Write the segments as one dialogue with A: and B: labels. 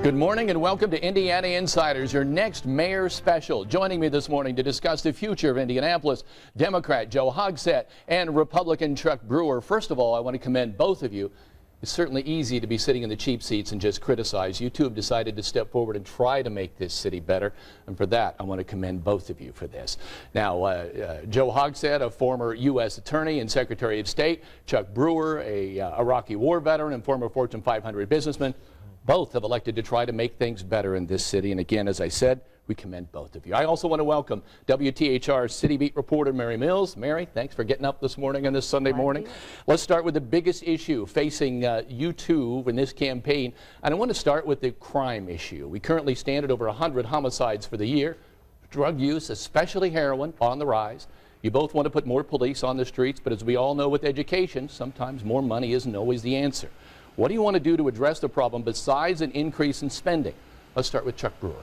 A: Good morning and welcome to Indiana Insiders, your next mayor special. Joining me this morning to discuss the future of Indianapolis, Democrat Joe Hogsett and Republican Chuck Brewer. First of all, I want to commend both of you. It's certainly easy to be sitting in the cheap seats and just criticize. You two have decided to step forward and try to make this city better, and for that, I want to commend both of you for this. Now, Joe Hogsett, a former U.S. Attorney and Secretary of State, Chuck Brewer, a Iraqi war veteran and former Fortune 500 businessman, both have elected to try to make things better in this city, and again, as I said, we commend both of you. I also want to welcome WTHR City Beat reporter Mary Mills. Mary, thanks for getting up this morning on this Sunday morning. Let's start with the biggest issue facing you two in this campaign, and I want to start with the crime issue. We currently stand at over 100 homicides for the year. Drug use, especially heroin, on the rise. You both want to put more police on the streets, but as we all know with education, sometimes more money isn't always the answer. What do you want to do to address the problem besides an increase in spending? Let's start with Chuck Brewer.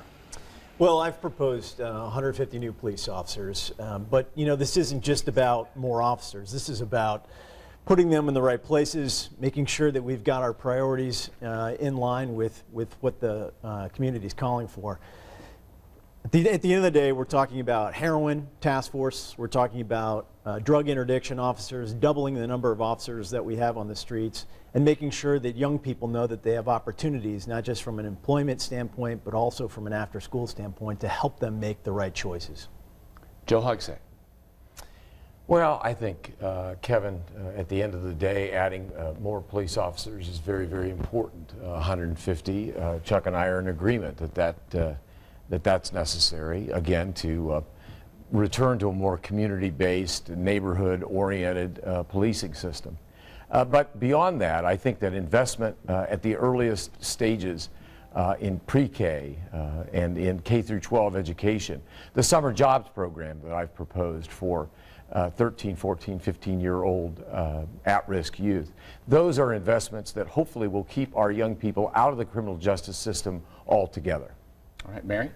B: Well, I've proposed 150 new police officers, but you know, this isn't just about more officers. This is about putting them in the right places, making sure that we've got our priorities in line with what the community is calling for. At the end of the day, we're talking about heroin task force, we're talking about drug interdiction officers, doubling the number of officers that we have on the streets, and making sure that young people know that they have opportunities, not just from an employment standpoint, but also from an after-school standpoint, to help them make the right choices.
A: Joe Hogsett.
C: Well, I think, Kevin, at the end of the day, adding more police officers is very, very important. 150. Chuck and I are in agreement that that's necessary, again, to return to a more community-based, neighborhood-oriented policing system. But beyond that, I think that investment at the earliest stages in pre-K and in K through 12 education, the summer jobs program that I've proposed for 13, 14, 15-year-old at-risk youth, those are investments that hopefully will keep our young people out of the criminal justice system altogether.
A: All right, Mary?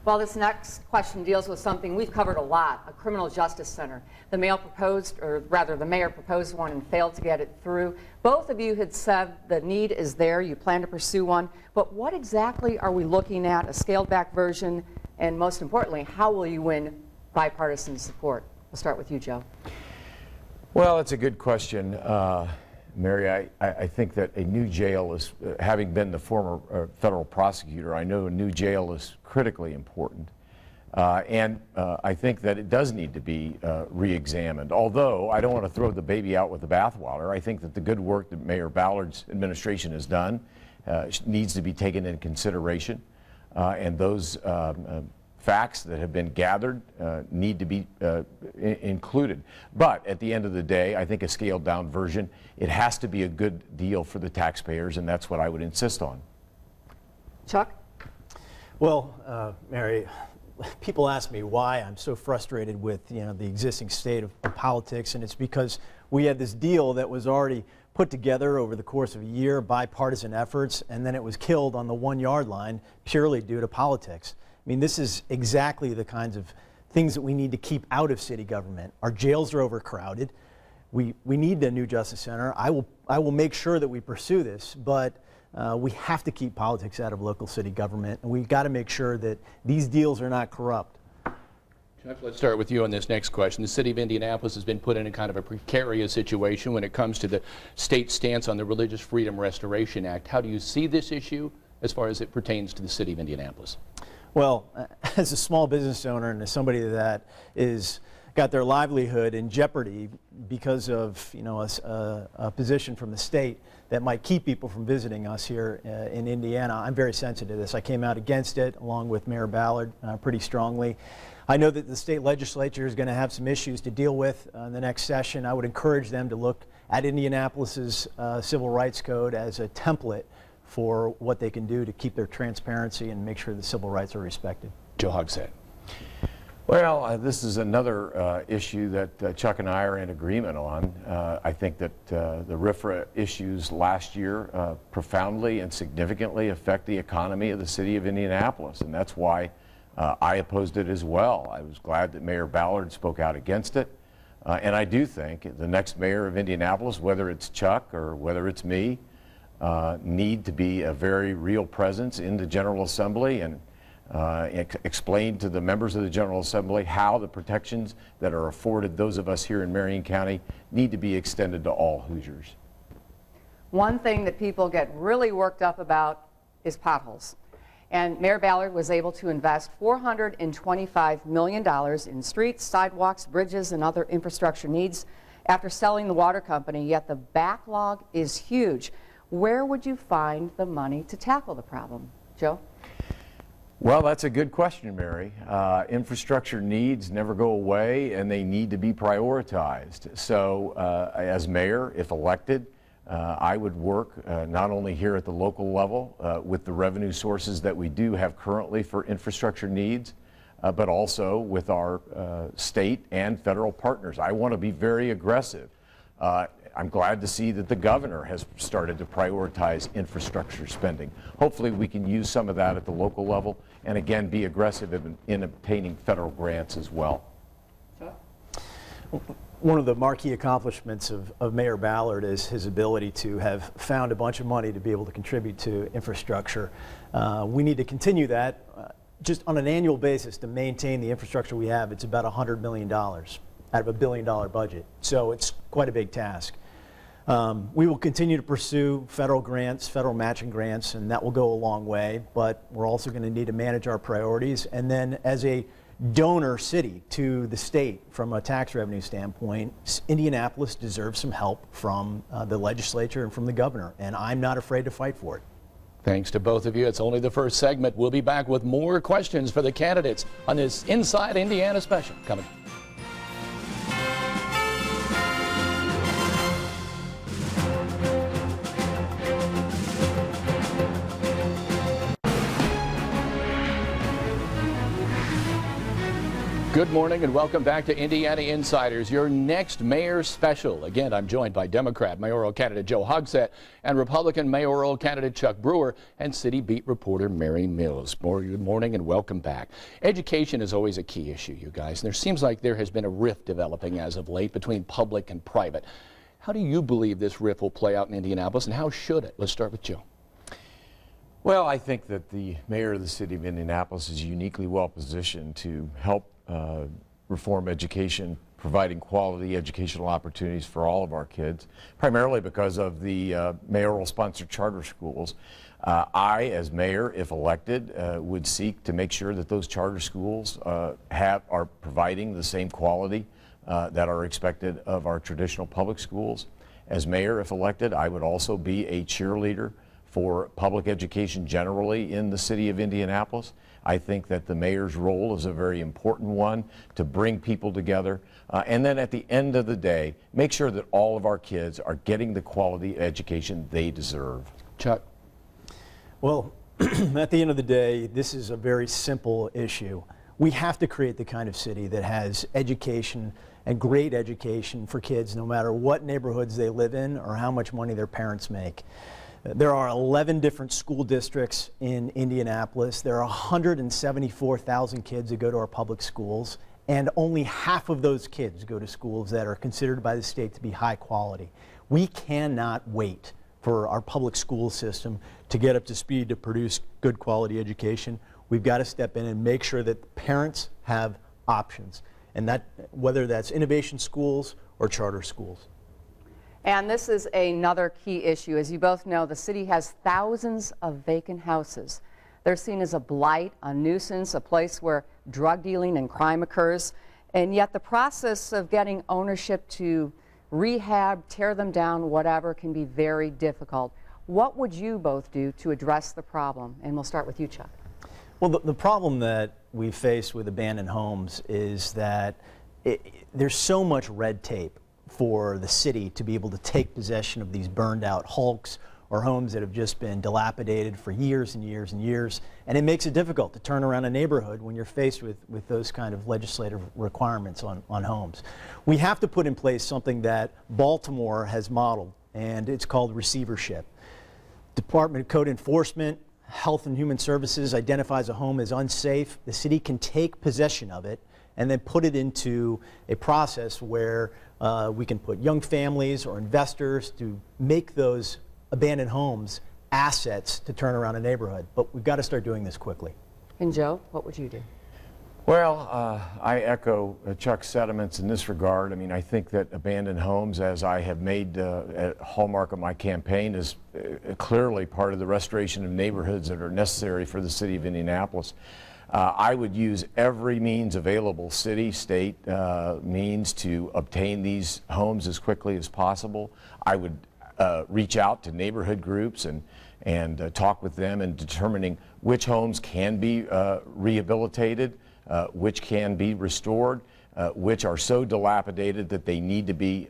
D: Well, this next question deals with something we've covered a lot, a criminal justice center. The mayor proposed one and failed to get it through. Both of you had said the need is there, you plan to pursue one, but what exactly are we looking at, a scaled back version, and most importantly, how will you win bipartisan support? We'll start with you, Joe.
C: Well, it's a good question. Mary, I think that a new jail is, having been the former federal prosecutor, I know a new jail is critically important. And I think that it does need to be re-examined. Although I don't want to throw the baby out with the bathwater, I think that the good work that Mayor Ballard's administration has done needs to be taken into consideration. And those facts that have been gathered need to be included. But at the end of the day, I think a scaled down version, it has to be a good deal for the taxpayers, and that's what I would insist on.
D: Chuck?
B: Well, Mary, people ask me why I'm so frustrated with the existing state of politics, and it's because we had this deal that was already put together over the course of a year, bipartisan efforts, and then it was killed on the 1-yard line purely due to politics. I mean, this is exactly the kinds of things that we need to keep out of city government. Our jails are overcrowded. We need a new justice center. I will make sure that we pursue this, but we have to keep politics out of local city government, and we've got to make sure that these deals are not corrupt.
A: Chuck, let's start with you on this next question. The city of Indianapolis has been put in a kind of a precarious situation when it comes to the state stance on the Religious Freedom Restoration Act. How do you see this issue as far as it pertains to the city of Indianapolis?
B: Well, as a small business owner and as somebody that is got their livelihood in jeopardy because of a position from the state that might keep people from visiting us here in Indiana, I'm very sensitive to this. I came out against it along with Mayor Ballard pretty strongly. I know that the state legislature is going to have some issues to deal with in the next session. I would encourage them to look at Indianapolis's civil rights code as a template for what they can do to keep their transparency and make sure the civil rights are respected.
A: Joe Hogsett.
C: Well, this is another issue that Chuck and I are in agreement on. I think that the RFRA issues last year profoundly and significantly affect the economy of the city of Indianapolis, and that's why I opposed it as well. I was glad that Mayor Ballard spoke out against it, and I do think the next mayor of Indianapolis, whether it's Chuck or whether it's me, need to be a very real presence in the General Assembly and explain to the members of the General Assembly how the protections that are afforded those of us here in Marion County need to be extended to all Hoosiers.
D: One thing that people get really worked up about is potholes. And Mayor Ballard was able to invest $425 million in streets, sidewalks, bridges, and other infrastructure needs after selling the water company, yet the backlog is huge. Where would you find the money to tackle the problem? Joe?
C: Well, that's a good question, Mary. Infrastructure needs never go away, and they need to be prioritized. So, as mayor, if elected, I would work not only here at the local level with the revenue sources that we do have currently for infrastructure needs, but also with our state and federal partners. I want to be very aggressive. I'm glad to see that the governor has started to prioritize infrastructure spending. Hopefully we can use some of that at the local level and again be aggressive in obtaining federal grants as well.
B: One of the marquee accomplishments of Mayor Ballard is his ability to have found a bunch of money to be able to contribute to infrastructure. We need to continue that just on an annual basis to maintain the infrastructure we have. It's about $100 million out of $1 billion budget. So it's quite a big task. We will continue to pursue federal grants, federal matching grants, and that will go a long way, but we're also going to need to manage our priorities. And then as a donor city to the state from a tax revenue standpoint, Indianapolis deserves some help from the legislature and from the governor, and I'm not afraid to fight for it.
A: Thanks to both of you. It's only the first segment. We'll be back with more questions for the candidates on this Inside Indiana special coming. Good morning and welcome back to Indiana Insiders, your next mayor special. Again, I'm joined by Democrat mayoral candidate Joe Hogsett and Republican mayoral candidate Chuck Brewer and city beat reporter Mary Mills. Good morning and welcome back. Education is always a key issue, you guys, and there seems like there has been a rift developing as of late between public and private. How do you believe this rift will play out in Indianapolis and how should it? Let's start with Joe.
C: Well, I think that the mayor of the city of Indianapolis is uniquely well positioned to help reform education, providing quality educational opportunities for all of our kids, primarily because of the mayoral sponsored charter schools. I, as mayor, if elected, would seek to make sure that those charter schools are providing the same quality that are expected of our traditional public schools. As mayor, if elected, I would also be a cheerleader for public education generally in the city of Indianapolis. I think that the mayor's role is a very important one to bring people together. And then at the end of the day, make sure that all of our kids are getting the quality education they deserve.
A: Chuck.
B: Well, at the end of the day, this is a very simple issue. We have to create the kind of city that has education and great education for kids no matter what neighborhoods they live in or how much money their parents make. There are 11 different school districts in Indianapolis. There are 174,000 kids that go to our public schools, and only half of those kids go to schools that are considered by the state to be high quality. We cannot wait for our public school system to get up to speed to produce good quality education. We've got to step in and make sure that parents have options, and that whether that's innovation schools or charter schools.
D: And this is another key issue. As you both know, the city has thousands of vacant houses. They're seen as a blight, a nuisance, a place where drug dealing and crime occurs. And yet the process of getting ownership to rehab, tear them down, whatever, can be very difficult. What would you both do to address the problem? And we'll start with you, Chuck.
B: Well, the problem that we face with abandoned homes is that there's so much red tape for the city to be able to take possession of these burned out hulks or homes that have just been dilapidated for years and years and years. And it makes it difficult to turn around a neighborhood when you're faced with those kind of legislative requirements on homes. We have to put in place something that Baltimore has modeled, and it's called receivership. Department of Code Enforcement, Health and Human Services identifies a home as unsafe. The city can take possession of it and then put it into a process where we can put young families or investors to make those abandoned homes assets to turn around a neighborhood. But we've got to start doing this quickly.
D: And Joe, what would you do?
C: Well, I echo Chuck's sentiments in this regard. I mean, I think that abandoned homes, as I have made a hallmark of my campaign, is clearly part of the restoration of neighborhoods that are necessary for the city of Indianapolis. I would use every means available, city, state means, to obtain these homes as quickly as possible. I would reach out to neighborhood groups and talk with them in determining which homes can be rehabilitated, which can be restored, which are so dilapidated that they need to be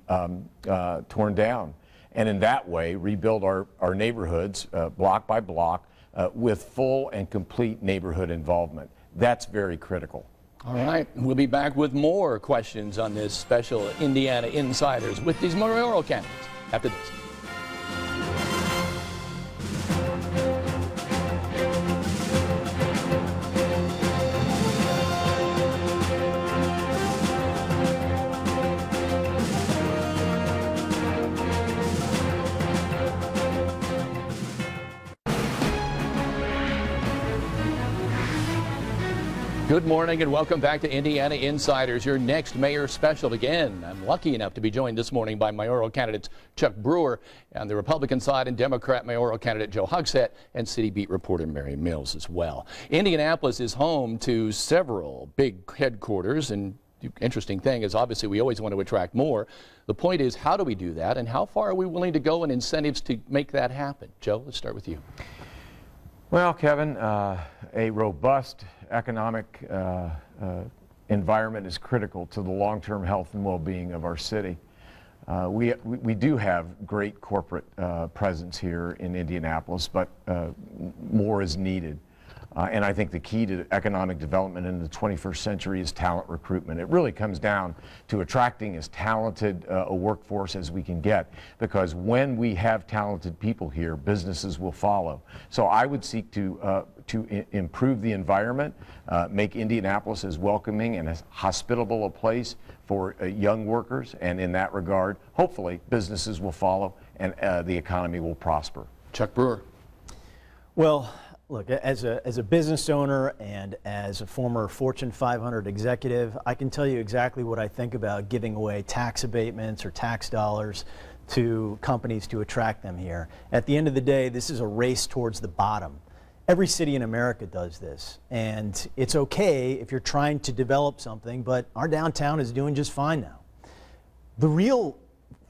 C: torn down. And in that way, rebuild our neighborhoods block by block with full and complete neighborhood involvement. That's very critical.
A: All right, we'll be back with more questions on this special Indiana Insiders with these mayoral candidates after this. Good morning and welcome back to Indiana Insiders, your next mayor special. Again, I'm lucky enough to be joined this morning by mayoral candidates Chuck Brewer on the Republican side and Democrat mayoral candidate Joe Hogsett and city beat reporter Mary Mills as well. Indianapolis is home to several big headquarters, and the interesting thing is obviously we always want to attract more. The point is, how do we do that and how far are we willing to go in incentives to make that happen? Joe, let's start with you.
C: Well, Kevin, a robust economic environment is critical to the long-term health and well-being of our city. We do have great corporate presence here in Indianapolis, but more is needed. And I think the key to economic development in the 21st century is talent recruitment. It really comes down to attracting as talented a workforce as we can get, because when we have talented people here, businesses will follow. So I would seek to improve the environment, make Indianapolis as welcoming and as hospitable a place for young workers, and in that regard, hopefully businesses will follow and the economy will prosper.
A: Chuck Brewer.
B: Well, look, as a business owner and as a former Fortune 500 executive, I can tell you exactly what I think about giving away tax abatements or tax dollars to companies to attract them here. At the end of the day, this is a race towards the bottom. Every city in America does this, and it's okay if you're trying to develop something, but our downtown is doing just fine now. The real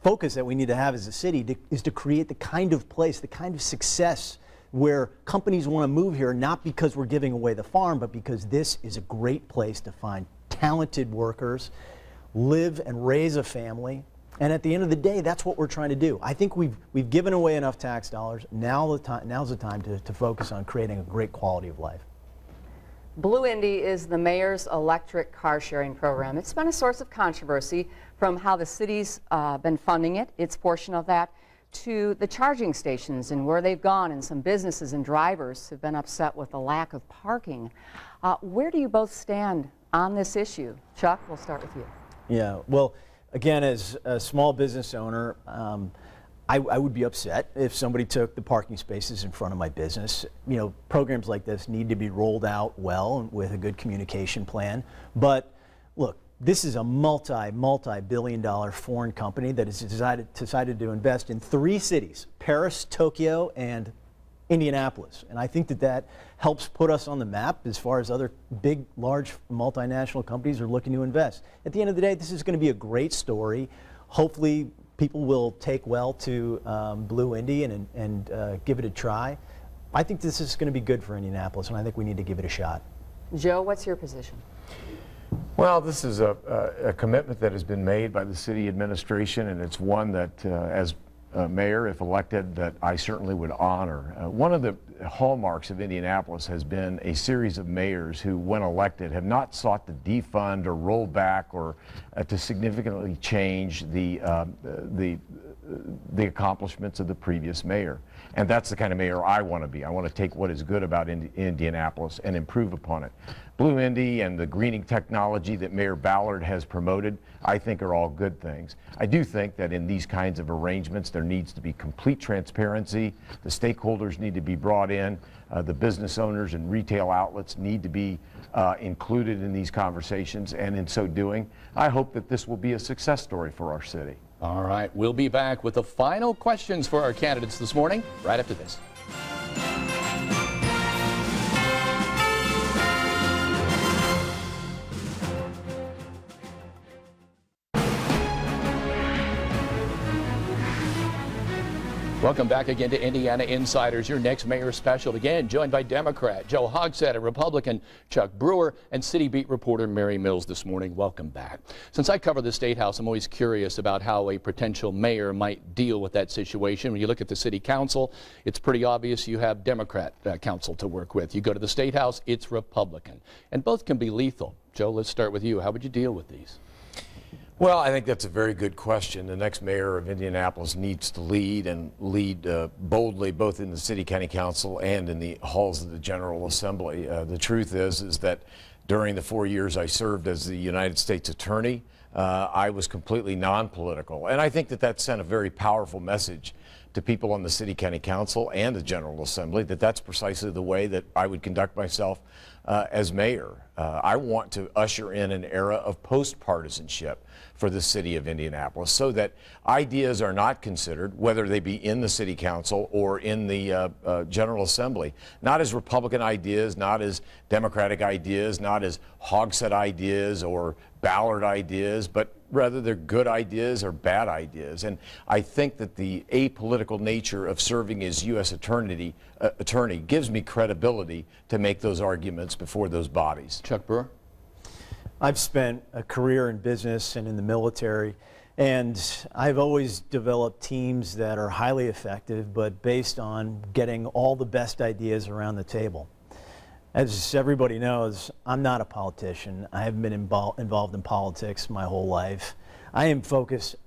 B: focus that we need to have as a city is to create the kind of place, the kind of success where companies want to move here, not because we're giving away the farm, but because this is a great place to find talented workers, live and raise a family. And at the end of the day, that's what we're trying to do. I think we've given away enough tax dollars. Now's the time to focus on creating a great quality of life.
D: Blue Indy is the mayor's electric car sharing program. It's been a source of controversy from how the city's been funding it, its portion of that, to the charging stations and where they've gone, and some businesses and drivers have been upset with the lack of parking. Where do you both stand on this issue? Chuck, we'll start with you.
B: Yeah, well, again, as a small business owner, I would be upset if somebody took the parking spaces in front of my business. You know, programs like this need to be rolled out well and with a good communication plan. But look, this is a multi-billion-dollar foreign company that has decided to invest in 3 cities, Paris, Tokyo, and Indianapolis. And I think that helps put us on the map as far as other big, large multinational companies are looking to invest. At the end of the day, this is going to be a great story. Hopefully, people will take well to Blue Indy and give it a try. I think this is going to be good for Indianapolis, and I think we need to give it a shot.
D: Joe, what's your position?
C: Well, this is a commitment that has been made by the city administration, and it's one that, as mayor, if elected, that I certainly would honor. One of the hallmarks of Indianapolis has been a series of mayors who, when elected, have not sought to defund or roll back or to significantly change the accomplishments of the previous mayor. And that's the kind of mayor I want to be. I want to take what is good about Indianapolis and improve upon it. Blue Indy and the greening technology that Mayor Ballard has promoted, I think are all good things. I do think that in these kinds of arrangements, there needs to be complete transparency. The stakeholders need to be brought in. The business owners and retail outlets need to be included in these conversations. And in so doing, I hope that this will be a success story for our city.
A: All right, we'll be back with the final questions for our candidates this morning, right after this. Welcome back again to Indiana Insiders, your next mayor special. Again, joined by Democrat Joe Hogsett and Republican Chuck Brewer and City Beat reporter Mary Mills this morning. Welcome back. Since I cover the State House, I'm always curious about how a potential mayor might deal with that situation. When you look at the City Council, it's pretty obvious you have Democrat council to work with. You go to the State House, it's Republican. And both can be lethal. Joe, let's start with you. How would you deal with these?
C: Well, I think that's a very good question. The next mayor of Indianapolis needs to lead and lead boldly, both in the City County Council and in the halls of the General Assembly. The truth is that during the 4 years I served as the United States Attorney, I was completely non-political. And I think that that sent a very powerful message to people on the City County Council and the General Assembly that that's precisely the way that I would conduct myself as mayor. I want to usher in an era of post-partisanship for the city of Indianapolis so that ideas are not considered, whether they be in the City Council or in the General Assembly, not as Republican ideas, not as Democratic ideas, not as Hogsett ideas or Ballard ideas, but rather they're good ideas or bad ideas. And I think that the apolitical nature of serving as U.S. attorney gives me credibility to make those arguments before those bodies.
A: Chuck Brewer?
B: I've spent a career in business and in the military, and I've always developed teams that are highly effective, but based on getting all the best ideas around the table. As everybody knows, I'm not a politician. I haven't been involved in politics my whole life. I am focused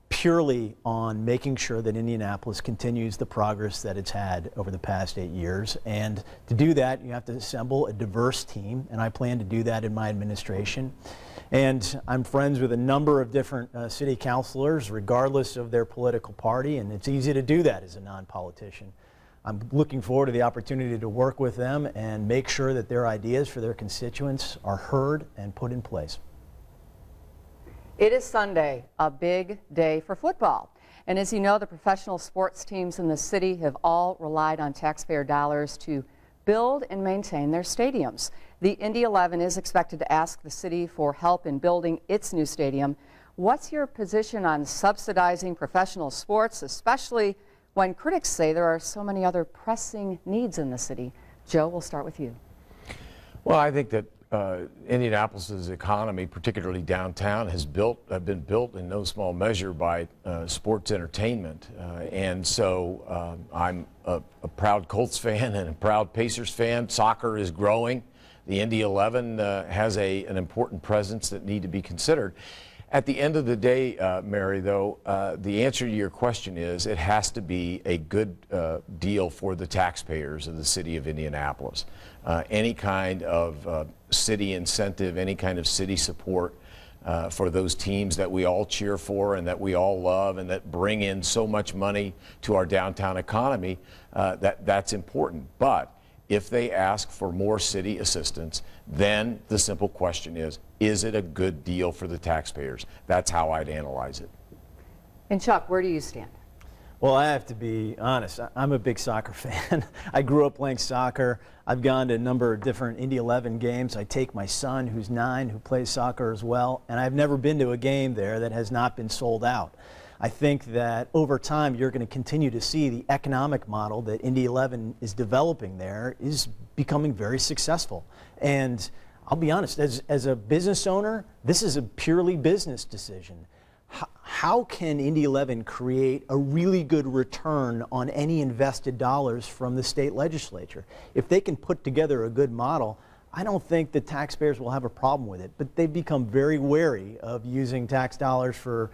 B: purely on making sure that Indianapolis continues the progress that it's had over the past 8 years. And to do that, you have to assemble a diverse team, and I plan to do that in my administration. And I'm friends with a number of different city councilors, regardless of their political party, and it's easy to do that as a non-politician. I'm looking forward to the opportunity to work with them and make sure that their ideas for their constituents are heard and put in place.
D: It is Sunday, a big day for football. And as you know, the professional sports teams in the city have all relied on taxpayer dollars to build and maintain their stadiums. The Indy 11 is expected to ask the city for help in building its new stadium. What's your position on subsidizing professional sports, especially when critics say there are so many other pressing needs in the city? Joe, we'll start with you.
C: Well, I think that Indianapolis's economy, particularly downtown, has been built in no small measure by sports entertainment. And so I'm a proud Colts fan and a proud Pacers fan. Soccer is growing. The Indy 11 has an important presence that need to be considered. At the end of the day, Mary, though, the answer to your question is it has to be a good deal for the taxpayers of the city of Indianapolis. Any kind of city incentive, any kind of city support for those teams that we all cheer for and that we all love and that bring in so much money to our downtown economy, that's important. But if they ask for more city assistance, then the simple question is it a good deal for the taxpayers? That's how I'd analyze it.
D: And Chuck, where do you stand?
B: Well, I have to be honest. I'm a big soccer fan. I grew up playing soccer. I've gone to a number of different Indy 11 games. I take my son, who's 9, who plays soccer as well, and I've never been to a game there that has not been sold out. I think that over time you're going to continue to see the economic model that Indy 11 is developing there is becoming very successful. And I'll be honest, as a business owner, this is a purely business decision. How can Indy 11 create a really good return on any invested dollars from the state legislature? If they can put together a good model, I don't think the taxpayers will have a problem with it. But they've become very wary of using tax dollars for,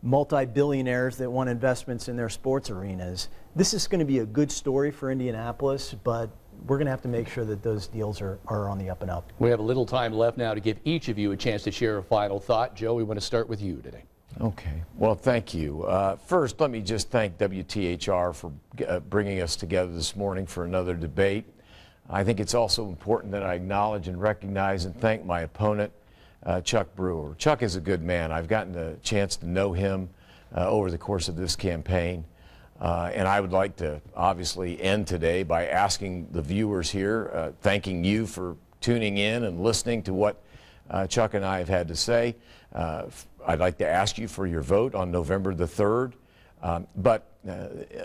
B: multi-billionaires that want investments in their sports arenas. This is going to be a good story for Indianapolis, but we're going to have to make sure that those deals are on the up and up.
A: We have a little time left now to give each of you a chance to share a final thought. Joe, we want to start with you today.
C: Okay. Well, thank you. First, let me just thank WTHR for bringing us together this morning for another debate. I think it's also important that I acknowledge and recognize and thank my opponent, Chuck Brewer. Chuck is a good man. I've gotten a chance to know him over the course of this campaign. And I would like to obviously end today by asking the viewers here, thanking you for tuning in and listening to what Chuck and I have had to say. I'd like to ask you for your vote on November the 3rd. But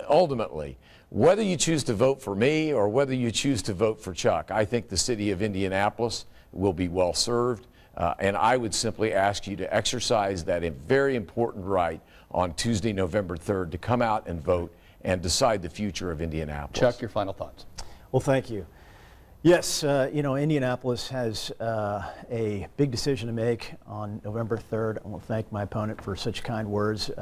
C: ultimately, whether you choose to vote for me or whether you choose to vote for Chuck, I think the city of Indianapolis will be well served. And I would simply ask you to exercise that very important right on Tuesday, November 3rd, to come out and vote and decide the future of Indianapolis.
A: Chuck, your final thoughts.
B: Well, thank you. Yes, Indianapolis has a big decision to make on November 3rd. I want to thank my opponent for such kind words.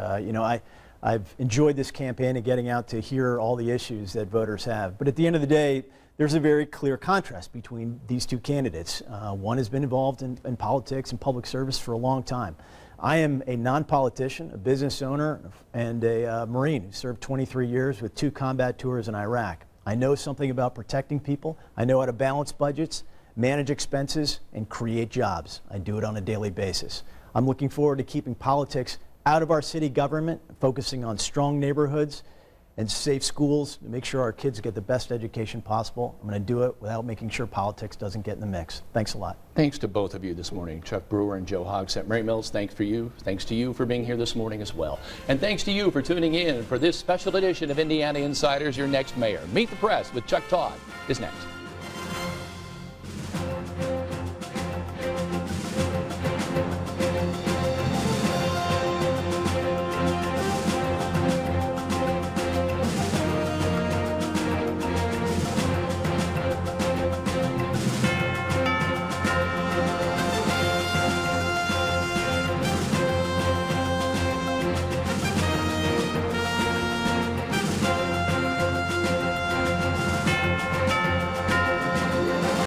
B: I've enjoyed this campaign and getting out to hear all the issues that voters have. But at the end of the day, there's a very clear contrast between these two candidates. One has been involved in politics and public service for a long time. I am a non-politician, a business owner, and a Marine who served 23 years with 2 combat tours in Iraq. I know something about protecting people. I know how to balance budgets, manage expenses, and create jobs. I do it on a daily basis. I'm looking forward to keeping politics out of our city government, focusing on strong neighborhoods and safe schools to make sure our kids get the best education possible. I'm going to do it without making sure politics doesn't get in the mix. Thanks a lot.
A: Thanks to both of you this morning, Chuck Brewer and Joe Hogsett. Mary Mills, thanks to you for being here this morning as well. And thanks to you for tuning in for this special edition of Indiana Insiders, Your Next Mayor. Meet the Press with Chuck Todd is next.